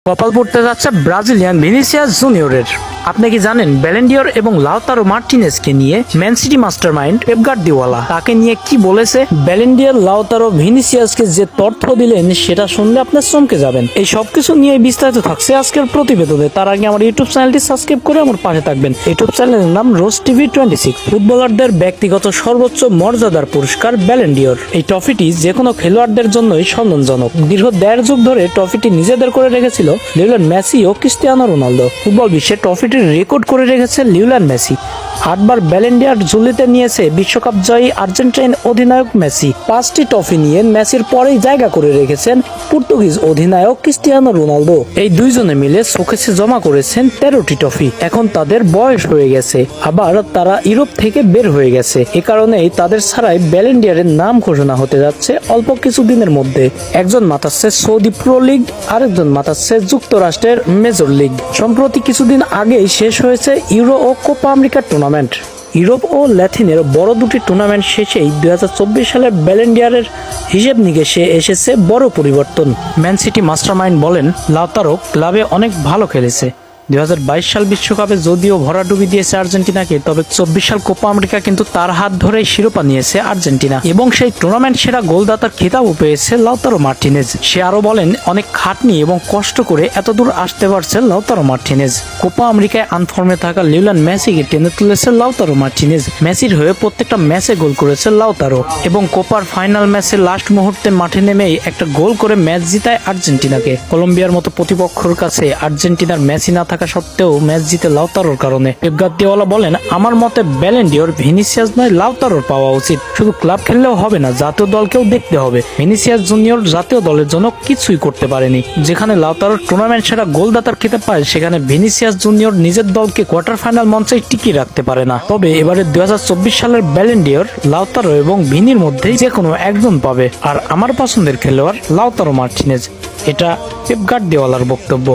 কপাল পড়তে যাচ্ছে ব্রাজিলিয়ান ভিনিসিয়াস জুনিয়রের। আপনি কি জানেন ব্যালন ডি'অর এবং লাউতারো মার্টিনেজকে নিয়ে Man City mastermind Pep Guardiola তাকে নিয়ে কি বলেছে? ব্যালন ডি'অর, লাউতারো, ভিনিসিয়াসকে যে তথ্য দিলেন সেটা শুনলে আপনি চমকে যাবেন। এই সবকিছু নিয়ে বিস্তারিত থাকছে আজকের প্রতিবেদনে। তার আগে আমার ইউটিউব চ্যানেলটি সাবস্ক্রাইব করে আমার পাশে থাকবেন। ইউটিউব চ্যানেলের নাম রোজ টিভি 26। ফুটবলারদের ব্যক্তিগত সর্বোচ্চ মর্যাদার পুরস্কার ব্যালন ডি'অর। এই ট্রফিটি যে কোনো খেলোয়াড়দের জন্যই সম্মানজনক। দীর্ঘ 1.5 যুগ ধরে ট্রফিটি নিজেদের করে রেখেছিল লিওনেল মেসি ও ক্রিস্টিয়ানো রোনালদো। ফুটবল বিশ্বে ট্রফিটির রেকর্ড করে রেখেছে লিওনেল মেসি। 8 বার ব্যালন ডি'অর ঝুলিতে নিয়েছে বিশ্বকাপ জয়ী আর্জেন্টাইন অধিনায়ক মেসি। 5টি ট্রফি নিয়ে মেসির পরেই জায়গা করে রেখেছেন পর্তুগিজ অধিনায়ক ক্রিস্টিয়ানো রোনালদো। এই দুইজনে মিলে শোকেসে জমা করেছেন 13টি ট্রফি। এখন তাদের বয়স হয়ে গেছে, আবার তারা ইউরোপ থেকে বের হয়ে গেছে। এ কারণেই তাদের ছাড়াই ব্যালন ডি'অরের নাম ঘোষণা হতে যাচ্ছে অল্প কিছুদিনের মধ্যে। একজন মাতাচ্ছে সৌদি প্রো লিগ, আরেকজন মাতাচ্ছে যুক্তরাষ্ট্রের মেজর লিগ। সম্প্রতি কিছুদিন আগেই শেষ হয়েছে ইউরো ও কোপা আমেরিকার টুর্নামেন্ট। ইউরোপ ও ল্যাথিনের বড় দুটি টুর্নামেন্ট শেষেই 2024 সালের ব্যালন ডি'অরের হিসেব নিকেশে এসেছে বড় পরিবর্তন। ম্যান সিটি মাস্টারমাইন্ড বলেন, লাউতারো ক্লাবে অনেক ভালো খেলেছে। 2022 সাল বিশ্বকাপে যদিও ভরাডুবি দিয়েছে আর্জেন্টিনাকে, তবে 24 সাল কোপা আমেরিকা কিন্তু তার হাত ধরেই শিরোপা নিয়েছে আর্জেন্টিনা এবং সেই টুর্নামেন্ট সেরা গোলদাতার খেতাবও পেয়েছে লাউতারো মার্টিনেজ। সে আরো বলেন, অনেক খাটনি এবং কষ্ট করে এতদূর আসতে পারছে লাউতারো মার্টিনেজ। কোপা আমেরিকায় আনফর্মে থাকা লিওনেল মেসিকে টেনে তুলেছে লাউতারো মার্টিনেজ। মেসির হয়ে প্রত্যেকটা ম্যাচে গোল করেছে লাউতারো এবং কোপার ফাইনাল ম্যাচে লাস্ট মুহূর্তে মাঠে নেমেই একটা গোল করে ম্যাচ জিতায় আর্জেন্টিনাকে। কলম্বিয়ার মতো প্রতিপক্ষের কাছে আর্জেন্টিনার মেসি না থাকা সত্ত্বেও ম্যাচ জিতে লাউতারোর কারণে। পেপ গার্দিওলা বলেন, আমার মতে ব্যালন ডি'অর ভিনিসিয়াস নয় লাউতারোর পাওয়া উচিত। শুধু ক্লাব খেললেও হবে না, জাতীয় দলকেও দেখতে হবে। ভিনিসিয়াস জুনিয়র জাতীয় দলের জন্য কিছুই করতে পারেনি। যেখানে লাউতারোর টুর্নামেন্ট সেরা গোলদাতার খেতাব পায়, সেখানে ভিনিসিয়াস জুনিয়র নিজের দলকে কোয়ার্টার ফাইনাল মঞ্চে টিকিয়ে রাখতে পারে না। তবে এবারে 2024 সালের ব্যালন ডি'অর লাউতারো এবং ভিনির মধ্যে যে কোনো একজন পাবে। আর আমার পছন্দের খেলোয়াড় লাউতারো মার্টিনেজ। এটা পেপ গার্দিওলার বক্তব্য।